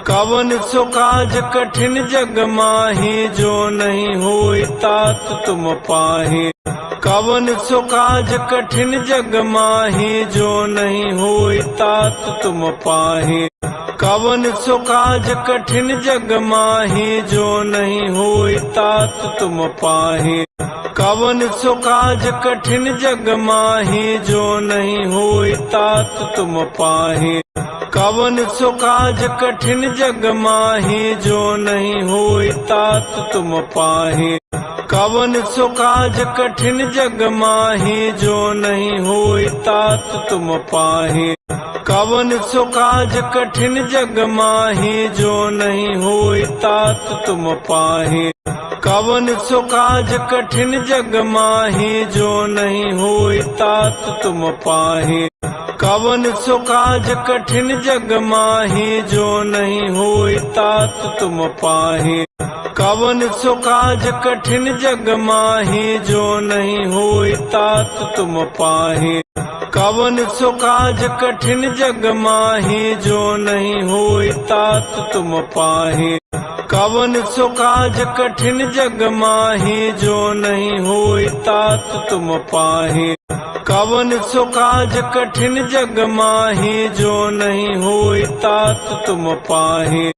कवन सो काज कठिन जग माही, जो नहीं होई तात तुम पाही। कवन सो काज कठिन जग माही, जो नहीं होई तात तुम पाही। कवन सो काज कठिन जग माही, जो नहीं होई तात तुम पाही। कवन सो काज कठिन जग माही, जो नहीं होई तात तुम पाही। कवन सो काज कठिन जग माही, जो नहीं होई तात तुम पाही। कवन सो काज कठिन जग माही, जो नहीं होई तात तुम पाही। कवन सो काज कठिन जग माही, जो नहीं होई तात तुम पाही। कवन सो काज कठिन जग माही, जो नहीं होई तात तुम पाही। कवन सो काज कठिन जग माही, जो नहीं होई तात तुम पाही। कवन सो काज कठिन जग माही, जो नहीं होई तात तुम पाही। कवन सो काज कठिन जग माही, जो नहीं होई तात तुम पाही। कवन सो काज कठिन जग माही, जो नहीं होई तात तुम पाही। कवन सो काज कठिन जग माही, जो नहीं होई तात तुम पाही।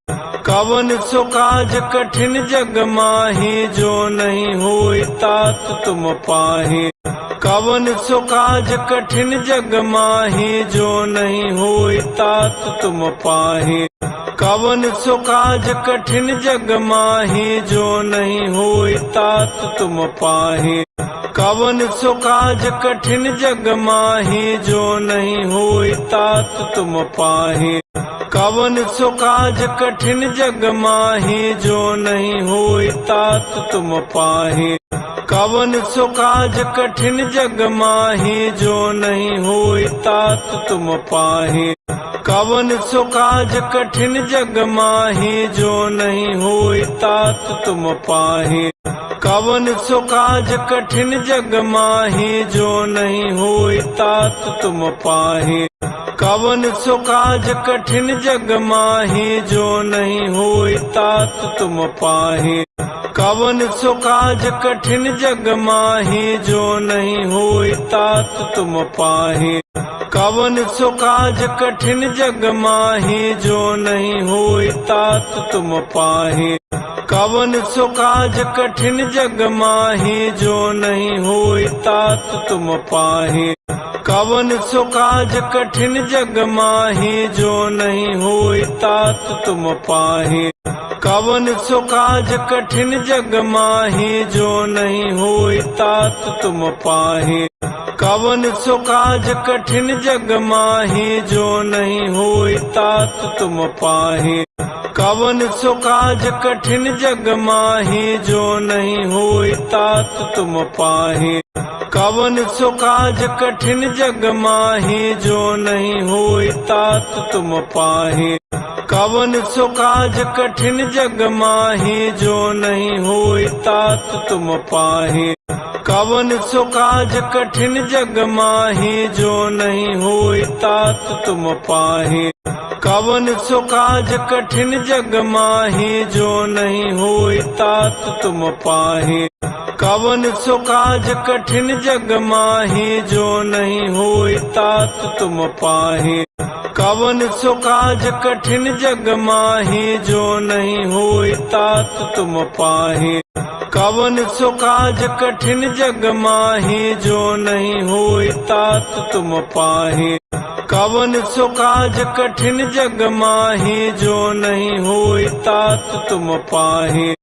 कवन सो काज कठिन जग माही, जो नहीं होई तात तुम पाही। कवन सो काज कठिन जग माही, जो नहीं होई तात तुम पाही। कवन सो काज कठिन जग माही, जो नहीं होई तात तुम पाही। कवन सो काज कठिन जग माही, जो नहीं होई तात तुम पाही। कवन सो काज कठिन जग माही, जो नहीं होई तात तुम पाही। कवन सो काज कठिन जग माही, जो नहीं होई तात तुम पाही। कवन सो काज कठिन जग माही, जो नहीं होई तात तुम पाही। कवन सो काज कठिन जग माही, जो नहीं होई तात तुम पाही। कवन सो काज कठिन जग माही, जो नहीं होई तात तुम पाही। कवन सो काज कठिन जग माही, जो नहीं होई तात तुम पाही। कवन सो काज कठिन जग माही, जो नहीं होई तात तुम पाही। कवन सो काज कठिन जग माही, जो नहीं होई तात तुम पाही। कवन सो काज कठिन जग माही, जो नहीं होई तात तुम पाही। कवन सो काज कठिन जग माही, जो नहीं होई तात तुम पाही। कवन सो काज कठिन जग माही, जो नहीं होई तात तुम पाही। कवन सो काज कठिन जग माही, जो नहीं होई तात तुम पाही। कवन सो काज कठिन जग माही, जो नहीं होई तात तुम पाही। कवन सो काज कठिन जग माही, जो नहीं होई तात तुम पाही। कवन सो काज कठिन जग माही, जो नहीं होई तात तुम पाही। कवन सो काज कठिन जग माही, जो नहीं होई तात तुम पाही। कवन सो काज कठिन जग माही, जो नहीं होई तात तुम पाही। कवन सो काज कठिन जग माही, जो नहीं होई तात तुम पाही। कवन सो काज कठिन जग माही, जो नहीं होई तात तुम पाही। कवन सो काज कठिन जग माही, जो नहीं होई तात तुम पाही।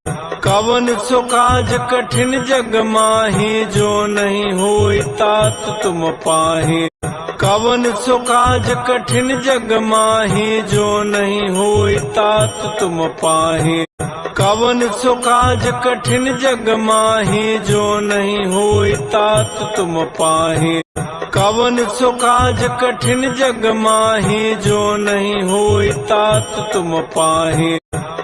कवन सो काज कठिन जग माही, जो नहीं होई तात तुम पाही। कवन सो काज कठिन जग माही, जो नहीं होई तात तुम पाही। कवन सो काज कठिन जग माही, जो नहीं होई तात तुम पाही। कवन सो काज कठिन जग माही, जो नहीं होई तात तुम पाही।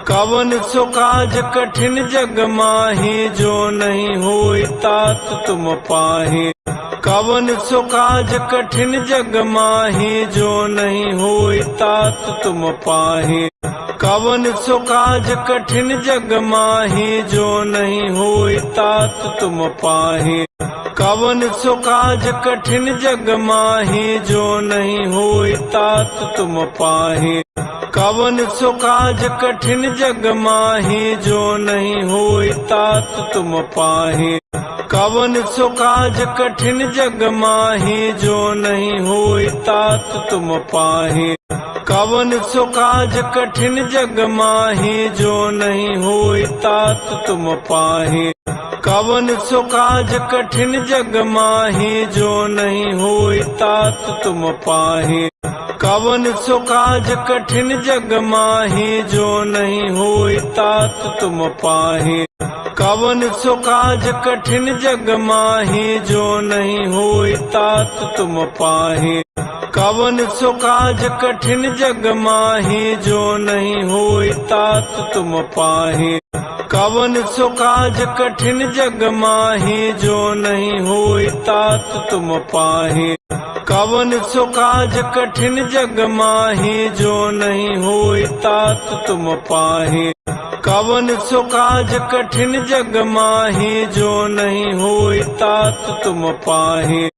कवन सो काज कठिन जग माही जो नहीं होई तात तुम पाही। कवन सो काज कठिन जग माही जो नहीं होई तात तुम पाही। कवन सो काज कठिन जग माही जो नहीं होई तात तुम पाही। कवन सो काज कठिन जग माही जो नहीं होई तात तुम पाही। कवन सो काज कठिन जग माही जो नहीं होई तात तुम पाही। कवन सो काज कठिन जग माही जो नहीं होई तात तुम पाही। कवन सो काज कठिन जग माही जो नहीं होई तात तुम पाही। कवन सो काज कठिन जग माही जो नहीं होई तात तुम पाही। कवन सो काज कठिन जग माही जो नहीं होई तात तुम पाही। कवन सो काज कठिन जग माही जो नहीं होई तात तुम पाही। कवन सो काज कठिन जग माही जो नहीं होई तात तुम पाही। कवन सो काज कठिन जग माही जो नहीं होई तात तुम पाही। कवन सो काज कठिन जग माही जो नहीं होई तात तुम पाही। कवन सो काज कठिन जग माही जो नहीं होई तात तुम पाही।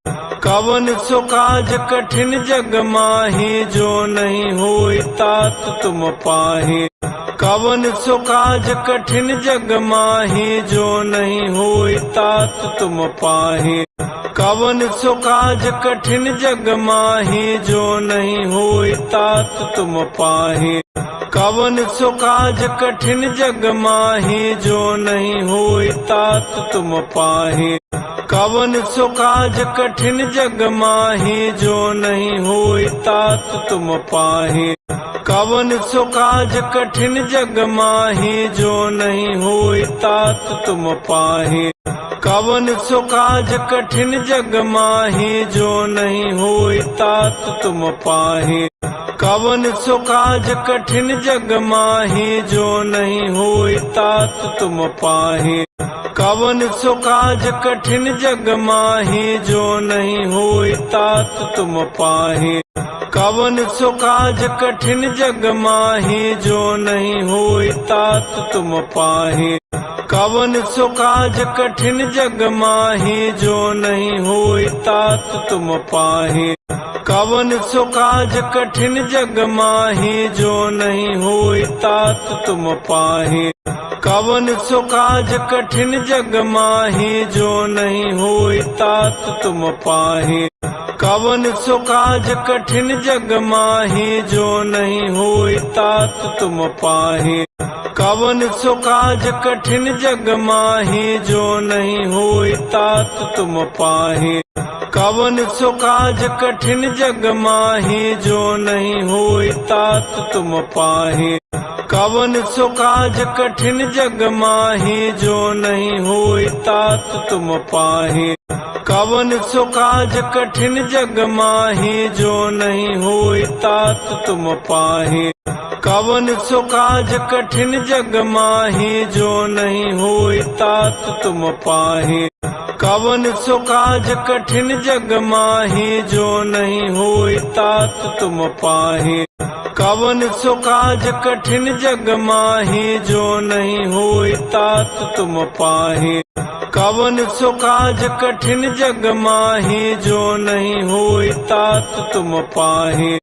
कवन सो काज कठिन जग माही जो नहीं होई तात तुम पाही। कवन सो काज कठिन जग माही जो नहीं होई तात तुम पाही। कवन सो काज कठिन जग माही जो नहीं होई तात तुम पाही। कवन सो काज कठिन जग माही जो नहीं होई तात तुम पाही। कवन सो काज कठिन जग माही जो नहीं होई तात तुम पाही। कवन सो काज कठिन जग माही जो नहीं होई तात तुम पाही। कवन सो काज कठिन जग माही जो नहीं होई तात तुम पाही। कवन सो काज कठिन जग माही जो नहीं होई तात तुम पाही। कवन सो काज कठिन जग माही जो नहीं होई तात तुम पाही। कवन सो काज कठिन जग माही जो नहीं होई तात तुम पाही। कवन सो काज कठिन जग माही जो नहीं होई तात तुम पाही। कवन सो काज कठिन जग माही जो नहीं होई तात तुम पाही। कवन सो काज कठिन जग माही जो नहीं होई तात तुम पाही। कवन सो काज कठिन जग माही जो नहीं होई तात तुम पाही। कवन सो काज कठिन जग माही जो नहीं होई तात तुम पाही। कवन सो काज कठिन जग माही जो नहीं होई तात तुम पाही। कवन सो काज कठिन जग माही जो नहीं होई तात तुम पाही। कवन सो काज कठिन जग माही जो नहीं होई तात तुम पाही। कवन सो काज कठिन जग माही जो नहीं होई तात तुम पाही। कवन सो काज कठिन जग माही जो नहीं होई तात तुम पाही। कवन सो काज कठिन जग माही जो नहीं होई तात तुम पाही। कवन सो काज कठिन जग माही जो नहीं होई तात तुम पाही।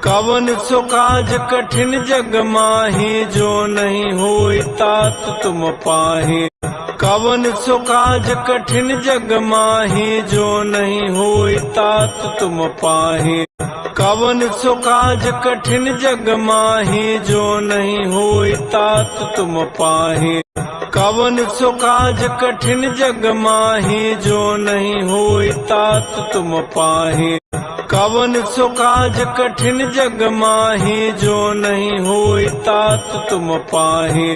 कवन सो काज कठिन जग माही जो नहीं होई तात तुम पाही। कवन सो काज कठिन जग माही जो नहीं होई तात तुम पाही। कवन सो काज कठिन जग माही जो नहीं होई तात तुम पाही। कवन सो काज कठिन जग माही जो नहीं होई तात तुम पाही। कवन सो काज कठिन जग माही जो नहीं होई तात तुम पाही।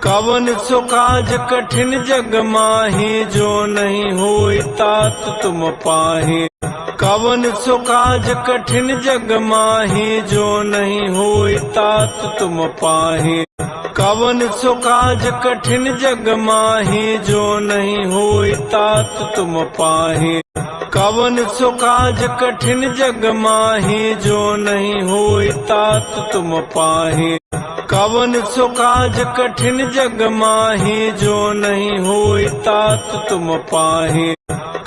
कवन सो काज कठिन जग माही जो नहीं होई तात तुम पाही। कवन सो काज कठिन जग माही जो नहीं होई तात तुम पाही। कवन सो काज कठिन जग माही जो नहीं होई तात तुम पाही। कवन सो काज कठिन जग माही जो नहीं होई तात तुम पाही। कवन सो काज कठिन जग माही जो नहीं होई तात तुम पाही।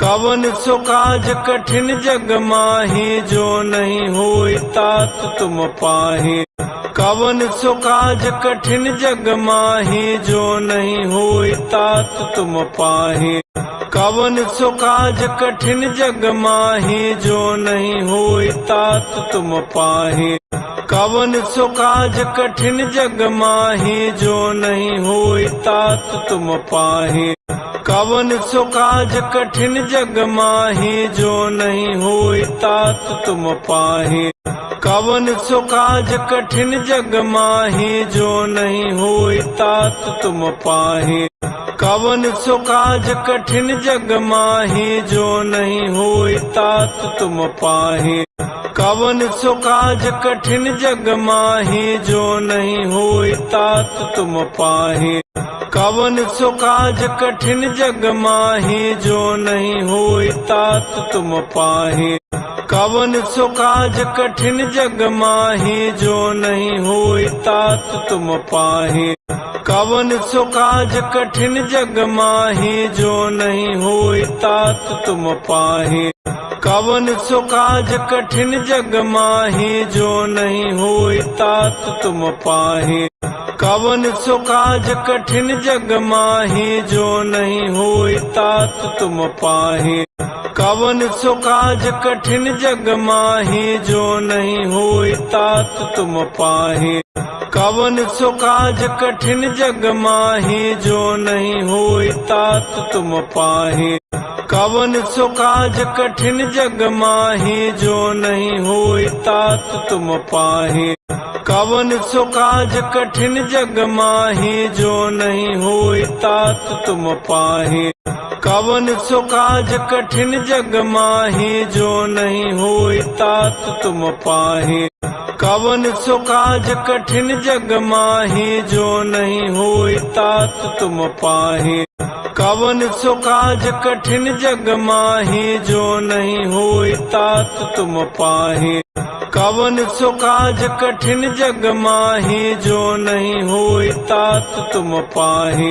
कवन सो काज कठिन जग माही जो नहीं होई तात तुम पाही। कवन सो काज कठिन जग माही जो नहीं होई तात तुम पाही। कवन सो काज कठिन जग माही जो नहीं होई तात तुम पाही। कवन सो काज कठिन जग माही जो नहीं होई तात तुम पाही। कवन सो काज कठिन जग माही जो नहीं होई तात तुम पाही। कवन सो काज कठिन जग माही जो नहीं होई तात तुम पाही। कवन सो काज कठिन जग माही जो नहीं होई तात तुम पाही। कवन सो काज कठिन जग माही जो नहीं होई तात तुम पाही। कवन सो काज कठिन जग माही जो नहीं होई तात तुम पाही। कवन सो काज कठिन जग माही जो नहीं होई तात तुम पाही। कवन सो काज कठिन जग माही जो नहीं होई तात तुम पाही। कवन सो काज कठिन जग माही जो नहीं होई तात तुम पाही। कवन सो काज कठिन जग माही जो नहीं होई तात तुम पाही। कवन सो काज कठिन जग माही जो नहीं होई तात तुम पाही। कवन सो काज कठिन जग माही जो नहीं होई तात तुम पाही। कवन सो काज कठिन जग माही जो नहीं होई तात तुम पाही। कवन सो काज कठिन जग माही जो नहीं होई तात तुम पाही। कवन सो काज कठिन जग माही जो नहीं होई तात तुम पाही। कवन सो काज कठिन जग माही जो नहीं होई तात तुम पाही। कवन सो काज कठिन जग माही जो नहीं होई तात तुम पाही। कवन सो काज कठिन जग माही जो नहीं होई तात तुम पाही।